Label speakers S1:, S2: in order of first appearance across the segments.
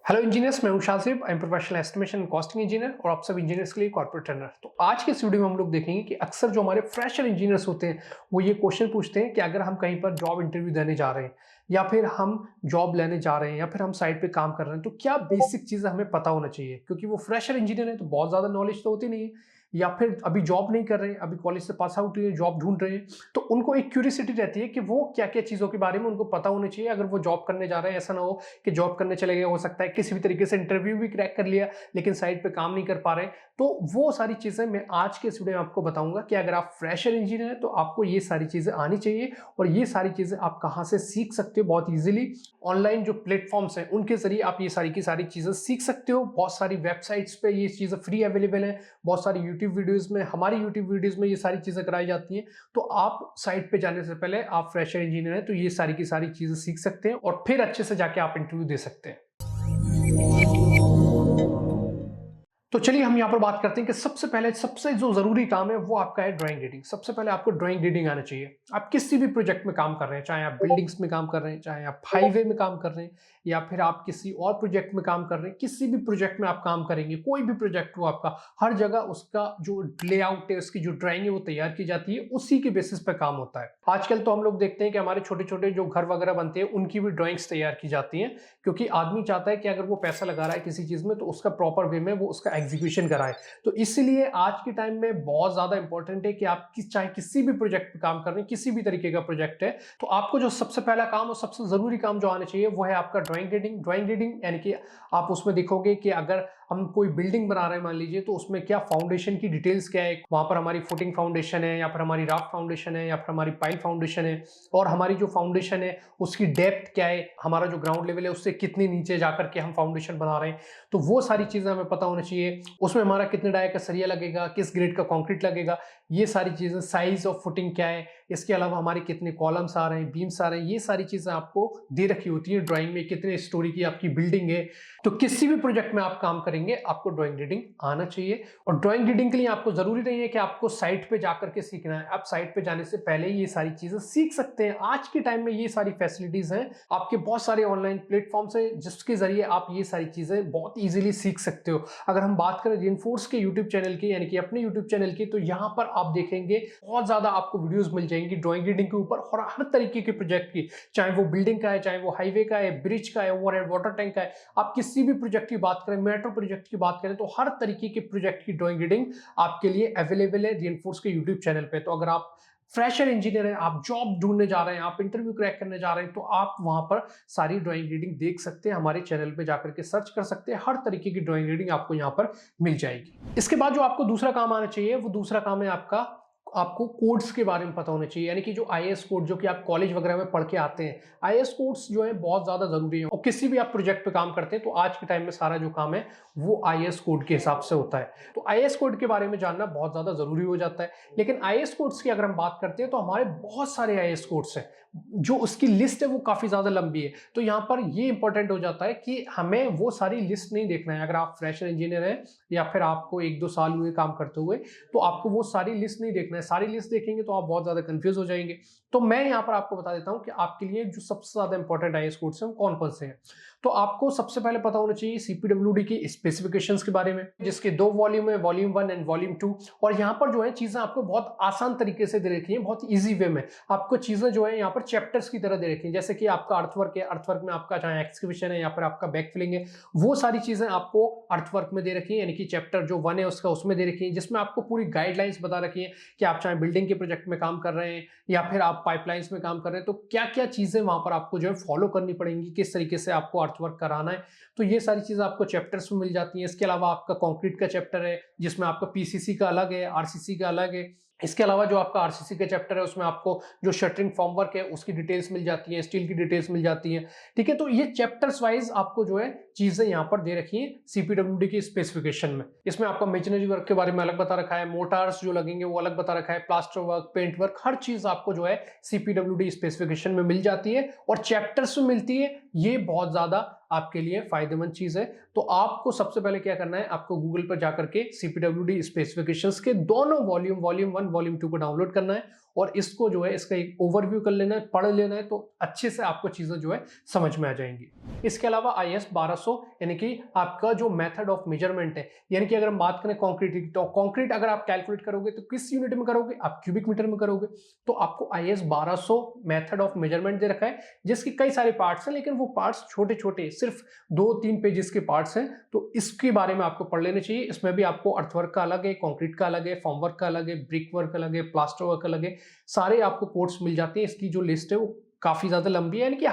S1: Hello engineers, मैं हूं Shajib. I am professional estimation costing engineer और आप सब इंजीनियर्स के लिए कॉर्पोरेट ट्रेनर। तो आज के इस वीडियो में हम लोग देखेंगे कि अक्सर जो हमारे फ्रेशर इंजीनियर्स होते हैं वो ये क्वेश्चन पूछते हैं कि अगर हम कहीं पर जॉब इंटरव्यू देने जा रहे हैं या फिर हम जॉब लेने जा रहे हैं या फिर हम साइट पे काम कर रहे हैं तो क्या बेसिक चीजें हमें पता होना चाहिए। क्योंकि वो फ्रेशर इंजीनियर है तो बहुत ज्यादा नॉलेज तो होती नहीं है, या फिर अभी जॉब नहीं कर रहे हैं, अभी कॉलेज से पास आउट हुए जॉब ढूंढ रहे हैं, तो उनको एक क्यूरियोसिटी रहती है कि वो क्या क्या चीजों के बारे में उनको पता होना चाहिए अगर वो जॉब करने जा रहे हैं। ऐसा ना हो कि जॉब करने चले गए, हो सकता है किसी भी तरीके से इंटरव्यू भी क्रैक कर लिया लेकिन साइट पे काम नहीं कर पा रहे। तो वो सारी चीजें मैं आज के इस वीडियो में आपको बताऊंगा कि अगर आप फ्रेशर इंजीनियर हैं तो आपको ये सारी चीजें आनी चाहिए और ये सारी चीजें आप कहां से सीख सकते हो बहुत इजीली। ऑनलाइन जो प्लेटफॉर्म्स हैं उनके जरिए आप ये सारी की सारी चीजें सीख सकते हो। बहुत सारी वेबसाइट्स पे ये चीजें फ्री अवेलेबल है, बहुत सारी यूट्यूब वीडियोज में, हमारी यूट्यूब वीडियोज में ये सारी चीजें कराई जाती हैं। तो आप साइट पे जाने से पहले आप फ्रेशर इंजीनियर हैं तो ये सारी की सारी चीजें सीख सकते हैं और फिर अच्छे से जाके आप इंटरव्यू दे सकते हैं। तो चलिए हम यहाँ पर बात करते हैं कि सबसे पहले सबसे जो जरूरी काम है वो आपका है ड्राइंग रीडिंग। सबसे पहले आपको ड्राइंग रीडिंग आना चाहिए। आप किसी भी प्रोजेक्ट में काम कर रहे हैं, चाहे आप बिल्डिंग्स में काम कर रहे हैं, चाहे आप हाईवे में काम कर रहे हैं, या फिर आप किसी और प्रोजेक्ट में काम कर रहे हैं, किसी भी प्रोजेक्ट में आप काम करेंगे, कोई भी प्रोजेक्ट हो आपका, हर जगह उसका जो लेआउट है, उसकी जो ड्राइंग है वो तैयार की जाती है, उसी के बेसिस पे काम होता है। आजकल तो हम लोग देखते हैं कि हमारे छोटे छोटे जो घर वगैरह बनते हैं उनकी भी ड्राइंग्स तैयार की जाती हैं, क्योंकि आदमी चाहता है कि अगर वो पैसा लगा रहा है किसी चीज में तो उसका प्रॉपर वे में वो उसका एग्जीक्यूशन कराए। तो इसलिए आज के टाइम में बहुत ज्यादा इंपॉर्टेंट है कि आप चाहे किसी भी प्रोजेक्ट पे काम कर रहे हैं, किसी भी तरीके का प्रोजेक्ट है, तो आपको जो सबसे पहला काम और सबसे जरूरी काम जो आना चाहिए वो है आपका ड्राइंग रीडिंग। ड्राइंग रीडिंग यानी कि आप उसमें देखोगे कि अगर हम कोई बिल्डिंग बना रहे हैं मान लीजिए, तो उसमें क्या फाउंडेशन की डिटेल्स क्या है, वहां पर हमारी फुटिंग फाउंडेशन है या फिर हमारी राफ्ट फाउंडेशन है या फिर हमारी पाइल फाउंडेशन है, और हमारी जो फाउंडेशन है उसकी डेप्थ क्या है, हमारा जो ग्राउंड लेवल है उससे कितनी नीचे जाकर के हम फाउंडेशन बना रहे हैं, तो वो सारी चीजें हमें पता होनी चाहिए। उसमें हमारा कितने डाई का सरिया लगेगा, किस ग्रेड का कंक्रीट लगेगा, ये सारी चीजें, साइज ऑफ फुटिंग क्या है, इसके अलावा हमारे कितने कॉलम्स आ रहे हैं, बीम्स आ रहे हैं, ये सारी चीजें आपको दे रखी होती है ड्राइंग में। कितने स्टोरी की आपकी बिल्डिंग है, तो किसी भी प्रोजेक्ट में आप काम करेंगे आपको ड्राइंग रीडिंग आना चाहिए। और ड्राइंग रीडिंग के लिए आपको जरूरी नहीं है कि आपको साइट पे जाकर के सीखना है, आप साइट पे जाने से पहले ये सारी चीजें सीख सकते हैं। आज के टाइम में ये सारी फैसिलिटीज हैं, आपके बहुत सारे ऑनलाइन प्लेटफॉर्म्स हैं जिसके जरिए आप ये सारी चीजें बहुत इजीली सीख सकते हो। अगर हम बात करें रेनफोर्स के यूट्यूब चैनल की, यानी कि अपने यूट्यूब चैनल की, तो यहाँ पर आप देखेंगे बहुत ज्यादा आपको वीडियोस मिल जाएंगी ड्राइंग रीडिंग के ऊपर और हर तरीके के प्रोजेक्ट की, चाहे वो बिल्डिंग का है, चाहे वो हाईवे का है, ब्रिज का है, ओवरहेड वाटर टैंक का है। आप किसी भी प्रोजेक्ट की बात करें, मेट्रो प्रोजेक्ट की बात करें, तो हर तरीके के प्रोजेक्ट की ड्राइंग रीडिंग आपके लिए अवेलेबल है रेनफोर्स के यूट्यूब चैनल पे। तो अगर आप फ्रेशर इंजीनियर है, आप जॉब ढूंढने जा रहे हैं, आप इंटरव्यू क्रैक करने जा रहे हैं, तो आप वहां पर सारी ड्राइंग रीडिंग देख सकते हैं, हमारे चैनल पे जाकर के सर्च कर सकते हैं, हर तरीके की ड्राइंग रीडिंग आपको यहाँ पर मिल जाएगी। इसके बाद जो आपको दूसरा काम आना चाहिए वो दूसरा काम है आपका, आपको कोड्स के बारे में पता होना चाहिए, यानी कि जो आईएएस कोड जो कि आप कॉलेज वगैरह में पढ़ के आते हैं, आईएएस कोड्स जो है बहुत ज्यादा जरूरी है। और किसी भी आप प्रोजेक्ट पे काम करते हैं तो आज के टाइम में सारा जो काम है वो आईएएस कोड के हिसाब से होता है, तो आईएएस कोड के बारे में जानना बहुत ज्यादा जरूरी हो जाता है। लेकिन आईएएस कोड्स की अगर हम बात करते हैं तो हमारे बहुत सारे आईएएस कोड्स हैं, जो उसकी लिस्ट है वो काफी ज्यादा लंबी है। तो यहाँ पर ये इंपॉर्टेंट हो जाता है कि हमें वो सारी लिस्ट नहीं देखना है। अगर आप फ्रेशर इंजीनियर हैं या फिर आपको 1-2 साल हुए काम करते हुए, तो आपको वो सारी लिस्ट नहीं देखना है। सारी लिस्ट देखेंगे तो आप बहुत ज्यादा कंफ्यूज हो जाएंगे। तो मैं यहाँ पर आपको बता देता हूँ कि आपके लिए जो सबसे ज्यादा इंपॉर्टेंट आईएएस कोड्स हैं वो कौन कौन से हैं। तो आपको सबसे पहले पता होना चाहिए सीपीडब्ल्यूडी की स्पेसिफिकेशंस के बारे में, जिसके 2 वॉल्यूम है, वॉल्यूम 1 एंड वॉल्यूम 2। और यहाँ पर जो है चीजें आपको बहुत आसान तरीके से दे रखी है, बहुत ईजी वे में आपको चीजें जो है यहाँ पर चैप्टर्स की तरह दे रखी है। जैसे कि आपका अर्थवर्क है, अर्थवर्क में आपका चाहे एक्सकवेशन है या फिर आपका बैकफिलिंग है, वो सारी चीजें आपको अर्थवर्क में दे रखी है, यानी कि चैप्टर जो 1 है उसका उसमें दे रखी है, जिसमें आपको पूरी गाइडलाइंस बता रखी है कि आप चाहे बिल्डिंग के प्रोजेक्ट में काम कर रहे हैं या फिर आप पाइपलाइंस में काम कर रहे हैं, तो क्या क्या चीजें वहां पर आपको जो है फॉलो करनी पड़ेंगी, किस तरीके से आपको अर्थवर्क कराना है। तो ये सारी चीजें आपको चैप्टर्स में मिल जाती हैं। इसके अलावा आपका कंक्रीट का चैप्टर है जिसमें आपका पीसीसी का अलग है, आरसीसी का अलग है। इसके अलावा जो आपका आरसीसी का चैप्टर है उसमें आपको जो शटरिंग फॉर्मवर्क है उसकी डिटेल्स मिल जाती है, स्टील की डिटेल्स मिल जाती है। ठीक है, तो ये चैप्टर्स वाइज आपको जो है चीजें यहाँ पर दे रखी है सीपीडब्ल्यूडी की स्पेसिफिकेशन में। इसमें आपका मेशनरी वर्क के बारे में अलग बता रखा है, मोटार्स जो लगेंगे वो अलग बता रखा है, प्लास्टर वर्क, पेंट वर्क, हर चीज आपको जो है सीपीडब्ल्यूडी स्पेसिफिकेशन में मिल जाती है और चैप्टर्स में मिलती है। ये बहुत ज्यादा आपके लिए फायदेमंद चीज है। तो आपको सबसे पहले क्या करना है, आपको गूगल पर जाकर के सीपीडब्ल्यूडी स्पेसिफिकेशंस के दोनों वॉल्यूम 1 वॉल्यूम 2 को डाउनलोड करना है और इसको जो है इसका एक ओवरव्यू कर लेना है, पढ़ लेना है, तो अच्छे से आपको चीजें जो है समझ में आ जाएंगी। इसके अलावा IS 1200 यानी कि आपका जो मेथड ऑफ मेजरमेंट है, यानी कि अगर हम बात करें कंक्रीट की, तो कंक्रीट अगर आप कैलकुलेट करोगे तो किस यूनिट में करोगे, आप क्यूबिक मीटर में करोगे। तो आपको IS 1200 मेथड ऑफ मेजरमेंट दे रखा है, जिसके कई सारे पार्ट्स हैं, लेकिन वो पार्ट्स छोटे छोटे सिर्फ 2-3 पेजेस के पार्ट्स हैं, तो इसके बारे में आपको पढ़ लेने चाहिए। इसमें भी आपको अर्थवर्क का अलग है, कंक्रीट का अलग है, फॉर्म वर्क का अलग है, ब्रिक वर्क अलग है, प्लास्टर वर्क अलग है, सारे आपको कोर्स मिल जाते हैं। इसकी जो लिस्ट है वो काफी ज्यादा लंबी है, यानी कि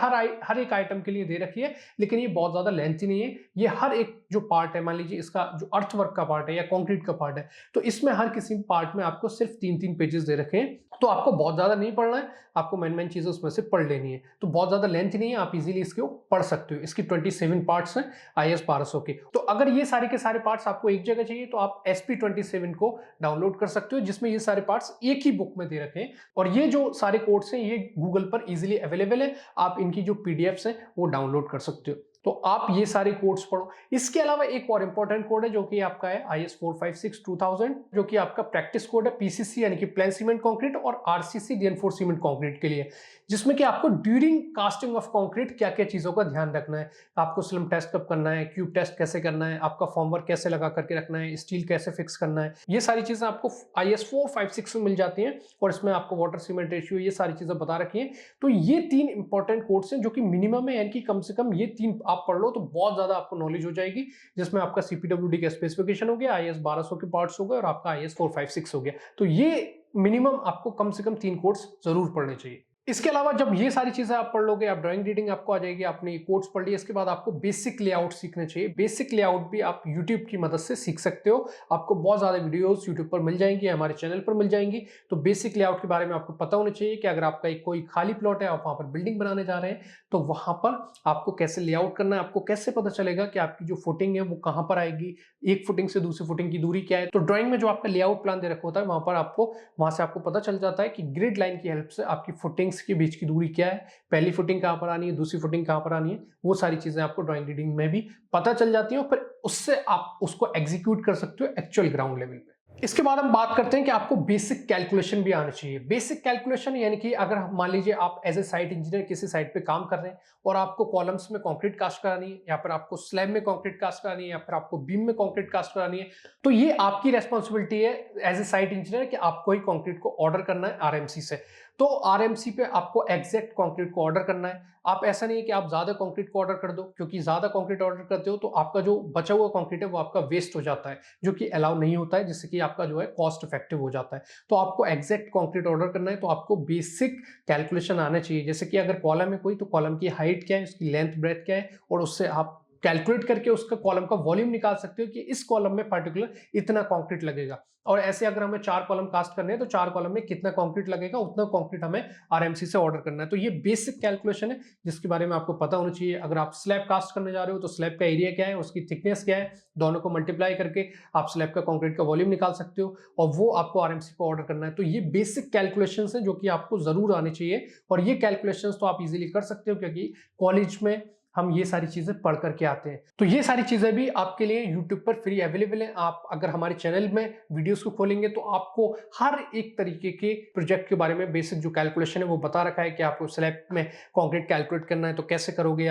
S1: हर एक आइटम के लिए दे रखी है, लेकिन ये बहुत ज्यादा लेंथी नहीं है। ये हर एक जो पार्ट है, मान लीजिए इसका जो अर्थवर्क का पार्ट है या कंक्रीट का पार्ट है, तो इसमें हर किसी पार्ट में आपको सिर्फ 3-3 पेजेस दे रखे हैं, तो आपको बहुत ज्यादा नहीं पढ़ना है, आपको मेन चीजें उसमें से पढ़ लेनी है। तो बहुत ज्यादा लेंथ नहीं है, आप इजीली इसको पढ़ सकते हो। इसकी 27 पार्ट्स हैं IS 1200 के। तो अगर ये सारे के सारे पार्ट्स आपको एक जगह चाहिए, तो आप SP27 को डाउनलोड कर सकते हो, जिसमें ये सारे पार्ट्स एक ही बुक में दे रखे हैं। और ये जो सारे कोड्स हैं ये गूगल पर इजीली अवेलेबल है, आप इनकी जो PDFs हैं वो डाउनलोड कर सकते हो। तो आप ये सारे कोड्स पढ़ो। इसके अलावा एक और इंपॉर्टेंट कोड है जो कि आपका है IS 456-2000, जो कि आपका प्रैक्टिस कोड है PCC यानी कि प्लेन सीमेंट कंक्रीट और RCC रेनफोर्स सीमेंट कंक्रीट के लिए, जिसमें कि आपको ड्यूरिंग कास्टिंग ऑफ कंक्रीट क्या क्या चीजों का ध्यान रखना है। आपको स्लम टेस्ट कब करना है, क्यूब टेस्ट कैसे करना है, आपका फॉर्मवर्क कैसे लगा करके रखना है, स्टील कैसे फिक्स करना है, ये सारी चीजें आपको IS 456 में मिल जाती हैं। और इसमें आपको वाटर सीमेंट रेशियो ये सारी चीजें बता रखी हैं। तो ये 3 इंपॉर्टेंट कोड्स हैं जो कि मिनिमम है, यानी कि कम से कम ये 3 आप पढ़ लो तो बहुत ज्यादा आपको नॉलेज हो जाएगी, जिसमें आपका CPWD का स्पेसिफिकेशन हो गया, IS 1200 के पार्ट्स हो गए और आपका IS 456 हो गया। तो ये मिनिमम आपको कम से कम 3 कोर्स जरूर पढ़ने चाहिए। इसके अलावा जब ये सारी चीजें आप पढ़ लोगे, आप ड्राइंग रीडिंग आपको आ जाएगी, आपने कोर्स पढ़ लिया, इसके बाद आपको बेसिक लेआउट सीखने चाहिए। बेसिक लेआउट भी आप यूट्यूब की मदद से सीख सकते हो, आपको बहुत ज्यादा वीडियोस यूट्यूब पर मिल जाएंगी, हमारे चैनल पर मिल जाएंगी। तो बेसिक लेआउट के बारे में आपको पता होना चाहिए कि अगर आपका एक कोई खाली प्लॉट है, आप वहां पर बिल्डिंग बनाने जा रहे हैं, तो वहां पर आपको कैसे लेआउट करना है, आपको कैसे पता चलेगा कि आपकी जो फुटिंग है वो कहां पर आएगी, एक फुटिंग से दूसरी फुटिंग की दूरी क्या है। तो ड्राइंग में जो आपका लेआउट प्लान दे रखा होता है, वहां से आपको पता चल जाता है कि ग्रिड लाइन की हेल्प से आपकी फुटिंग्स के बीच की दूरी क्या है, पहली फुटिंग कहां पर आनी है, दूसरी फुटिंग कहां पर आनी है, वो सारी चीजें आपको ड्राइंग रीडिंग में भी पता चल जाती है और फिर उससे आप उसको एग्जीक्यूट कर सकते हो एक्चुअल ग्राउंड लेवल पे। इसके बाद हम बात करते हैं कि आपको बेसिक कैलकुलेशन भी आना चाहिए। बेसिक कैलकुलेशन यानी कि अगर मान लीजिए आप एज ए साइट इंजीनियर किसी साइट पे काम कर रहे हैं और आपको कॉलम्स में कंक्रीट कास्ट करानी है, या फिर आपको स्लैब में कंक्रीट कास्ट करानी है, या फिर आपको बीम में कंक्रीट कास्ट करानी है, तो ये आपकी रेस्पॉन्सिबिलिटी है एज ए साइट इंजीनियर कि आपको ही कंक्रीट को ऑर्डर करना है RMC से। तो RMC पे आपको एग्जैक्ट कंक्रीट को ऑर्डर करना है। आप ऐसा नहीं है कि आप ज्यादा कंक्रीट को ऑर्डर कर दो, क्योंकि ज्यादा कंक्रीट ऑर्डर करते हो तो आपका जो बचा हुआ कंक्रीट है वो आपका वेस्ट हो जाता है, जो कि अलाउ नहीं होता है, जिससे कि आपका जो है कॉस्ट इफेक्टिव हो जाता है। तो आपको एग्जैक्ट कंक्रीट ऑर्डर करना है, तो आपको बेसिक कैलकुलेशन आना चाहिए। जैसे कि अगर कॉलम है कोई, तो कॉलम की हाइट क्या है, उसकी लेंथ ब्रेथ क्या है, और उससे आप कैलकुलेट करके उसका कॉलम का वॉल्यूम निकाल सकते हो कि इस कॉलम में पर्टिकुलर इतना कंक्रीट लगेगा। और ऐसे अगर हमें 4 कॉलम कास्ट करने हैं तो 4 कॉलम में कितना कंक्रीट लगेगा, उतना कंक्रीट हमें RMC से ऑर्डर करना है। तो ये बेसिक कैलकुलेशन है जिसके बारे में आपको पता होना चाहिए। अगर आप स्लैब कास्ट करने जा रहे हो तो स्लैब का एरिया क्या है, उसकी थिकनेस क्या है, दोनों को मल्टीप्लाई करके आप स्लैब का कंक्रीट का वॉल्यूम निकाल सकते हो, और वो आपको RMC पे ऑर्डर करना है। तो ये बेसिक कैलकुलेशंस हैं जो कि आपको जरूर आने चाहिए, और ये कैलकुलेशंस तो आप इजीली कर सकते हो क्योंकि कॉलेज में हम ये सारी चीजें पढ़ करके आते हैं। तो ये सारी चीजें भी आपके लिए YouTube पर फ्री अवेलेबल है। आप अगर हमारे चैनल में वीडियोस को खोलेंगे तो आपको हर एक तरीके के प्रोजेक्ट के बारे में बेसिक जो कैलकुलेशन है वो बता रखा है कि आपको स्लैब में कंक्रीट कैलकुलेट करना है तो कैसे करोगे,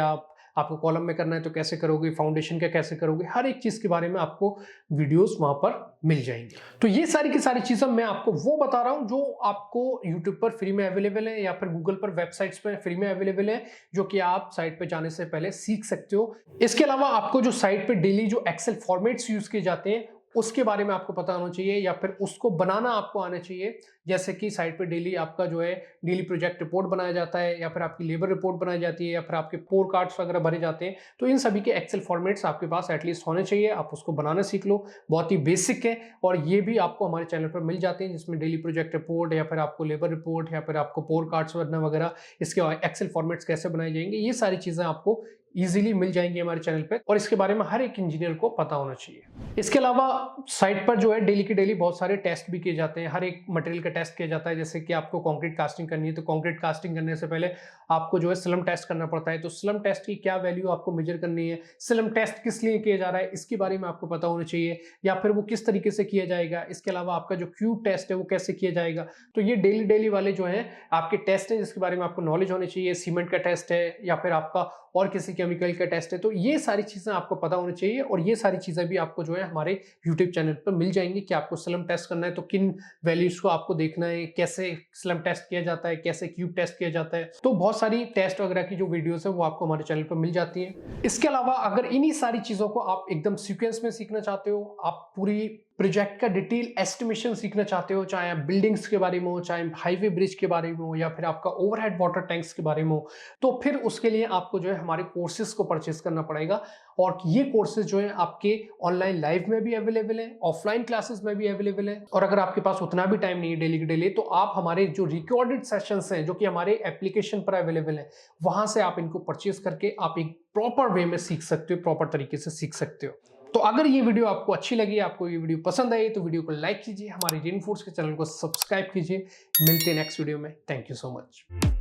S1: आपको कॉलम में करना है तो कैसे करोगे, फाउंडेशन का कैसे करोगे, हर एक चीज के बारे में आपको वीडियोस वहां पर मिल जाएंगे। तो ये सारी की सारी चीजें मैं आपको वो बता रहा हूं जो आपको YouTube पर फ्री में अवेलेबल है, या फिर गूगल पर वेबसाइट्स पर फ्री में अवेलेबल है, जो कि आप साइट पे जाने से पहले सीख सकते हो। इसके अलावा आपको जो साइट पे डेली जो एक्सेल फॉर्मेट्स यूज किए जाते हैं उसके बारे में आपको पता होना चाहिए, या फिर उसको बनाना आपको आना चाहिए। जैसे कि साइट पे डेली आपका जो है डेली प्रोजेक्ट रिपोर्ट बनाया जाता है, या फिर आपकी लेबर रिपोर्ट बनाई जाती है, या फिर आपके पोर कार्ड्स वगैरह भरे जाते हैं, तो इन सभी के एक्सेल फॉर्मेट्स आपके पास एटलीस्ट होने चाहिए। आप उसको बनाना सीख लो, बहुत ही बेसिक है, और ये भी आपको हमारे चैनल पर मिल जाते हैं, जिसमें डेली प्रोजेक्ट रिपोर्ट, या फिर आपको लेबर रिपोर्ट, या फिर आपको पोर कार्ड्स वगैरह इसके एक्सेल फॉर्मेट्स कैसे बनाए जाएंगे, ये सारी चीजें आपको इजीली मिल जाएंगी हमारे चैनल पे, और इसके बारे में हर एक इंजीनियर को पता होना चाहिए। इसके अलावा साइट पर जो है डेली के डेली बहुत सारे टेस्ट भी किए जाते हैं, हर एक मटेरियल का टेस्ट किया जाता है। जैसे कि आपको कंक्रीट कास्टिंग करनी है, तो कंक्रीट कास्टिंग करने से पहले आपको जो है स्लम टेस्ट करना पड़ता है। तो स्लम टेस्ट की क्या वैल्यू आपको मेजर करनी है, स्लम टेस्ट किस लिए किया जा रहा है, इसके बारे में आपको पता होना चाहिए, या फिर वो किस तरीके से किया जाएगा। इसके अलावा आपका जो क्यूब टेस्ट है वो कैसे किया जाएगा। तो ये डेली वाले जो है आपके टेस्ट है जिसके बारे में आपको नॉलेज होनी चाहिए। सीमेंट का टेस्ट है या फिर आपका और किसी केमिकल का टेस्ट है, तो ये सारी चीजें आपको पता होनी चाहिए। और ये सारी चीजें भी आपको जो है हमारे यूट्यूब चैनल पर मिल जाएंगी कि आपको स्लम टेस्ट करना है तो किन वैल्यूज को आपको देखना है, कैसे स्लम टेस्ट किया जाता है, कैसे क्यूब टेस्ट किया जाता है। तो बहुत सारी टेस्ट वगैरह की जो वीडियोस है वो आपको हमारे चैनल पर मिल जाती हैं। इसके अलावा अगर इन्हीं सारी चीजों को आप एकदम सीक्वेंस में सीखना चाहते हो, आप पूरी प्रोजेक्ट का डिटेल एस्टिमेशन सीखना चाहते हो, चाहे आप बिल्डिंग्स के बारे में हो, चाहे हाईवे ब्रिज के बारे में हो, या फिर आपका ओवरहेड वाटर टैंक्स के बारे में हो, तो फिर उसके लिए आपको जो है हमारे कोर्सेज को परचेस करना पड़ेगा। और ये कोर्सेज जो है आपके ऑनलाइन लाइव में भी अवेलेबल है, ऑफलाइन क्लासेस में भी अवेलेबल है। और अगर आपके पास उतना भी टाइम नहीं है डेली के डेली, तो आप हमारे जो रिकॉर्डेड सेशंस हैं जो कि हमारे एप्लीकेशन पर अवेलेबल है, वहां से आप इनको परचेस करके आप एक प्रॉपर वे में सीख सकते हो, प्रॉपर तरीके से सीख सकते हो। तो अगर ये वीडियो आपको अच्छी लगी, आपको ये वीडियो पसंद आई, तो वीडियो को लाइक कीजिए, हमारे रेनफोर्स के चैनल को सब्सक्राइब कीजिए। मिलते हैं नेक्स्ट वीडियो में। Thank you so much.